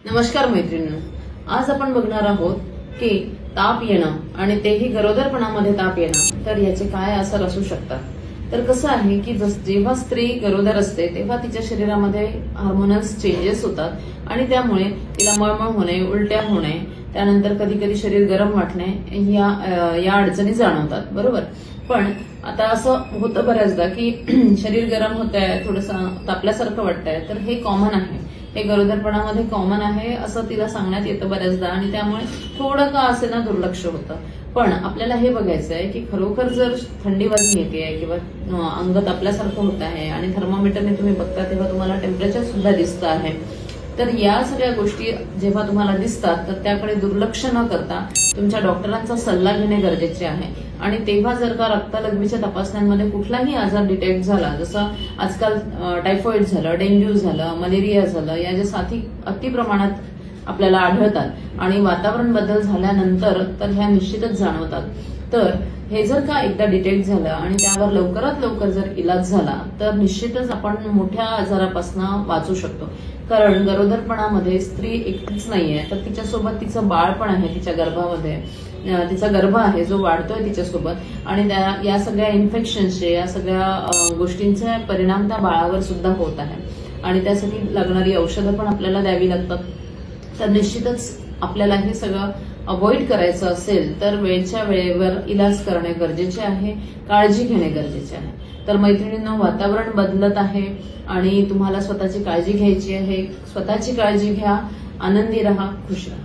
नमस्कार मैत्रिणींनो, आज आपण बघणार आहोत की ताप येणं आणि तेही गरोदरपणामध्ये ताप येणं तर याचे काय असर असू शकतात। तर कसं आहे की जेव्हा स्त्री गरोदर असते तेव्हा तिच्या शरीरामध्ये हार्मोनल्स चेंजेस होतात आणि त्यामुळे तिला मळमळ होणे, उलट्या होणे, त्यानंतर कधी कधी शरीर गरम वाटणे या अडचणी जाणवतात, बरोबर। पण आता असं होतं बऱ्याचदा की शरीर गरम होत आहे, थोडंसं तापल्यासारखं वाटतंय, तर हे कॉमन आहे, हे गरोदरपणामध्ये कॉमन आहे असं तिला सांगण्यात येतं बऱ्याचदा आणि त्यामुळे थोडं का असे ना दुर्लक्ष होतं। पण आपल्याला हे बघायचं आहे की खरोखर जर थंडी वाजून येते किंवा अंग तापल्यासारखं होत आहे आणि थर्मामीटरने तुम्ही बघता तेव्हा तुम्हाला टेम्परेचर सुद्धा दिसतं आहे, तर या सगळ्या गोष्टी जेव्हा तुम्हाला दिसतात तर त्याकडे दुर्लक्ष न करता तुमच्या डॉक्टरांचा सल्ला घेणे गरजेचे आहे। आणि तेव्हा जर का रक्तलघवीच्या तपासण्यांमध्ये कुठलाही आजार डिटेक्ट झाला, जसं आजकाल टायफॉइड झालं, डेंग्यू झालं, मलेरिया झालं, या ज्या साथी अति प्रमाणात आपल्याला आढळतात आणि वातावरण बदल झाल्यानंतर तर ह्या निश्चितच जाणवतात। तर हे जर का एकदा डिटेक्ट झालं आणि त्यावर लवकरात लवकर जर इलाज झाला तर निश्चितच आपण मोठ्या आजारापासून वाचू शकतो। कारण गरोदरपणामध्ये स्त्री एकटीच नाहीये, तर तिच्यासोबत तिचं बाळ पण आहे, तिच्या गर्भामध्ये तिचा गर्भ आहे जो वाढतोय तिच्यासोबत, आणि या सगळ्या इन्फेक्शनचे, या सगळ्या गोष्टींचा परिणाम त्या बाळावर सुद्धा होत आहे आणि त्यासाठी लागणारी औषधं पण आपल्याला द्यावी लागतात। तर निश्चितच आपल्याला हे सगळं अवॉइड करायचं असेल तर वेळच्या वेळेवर इलाज करणे गरजेचे आहे, काळजी घेणे गरजेचे आहे। तर मैत्रिणींनो, वातावरण बदलत आहे आणि तुम्हाला स्वतःची काळजी घ्यायची आहे। स्वतःची काळजी घ्या, आनंदी राहा, खुश राहा।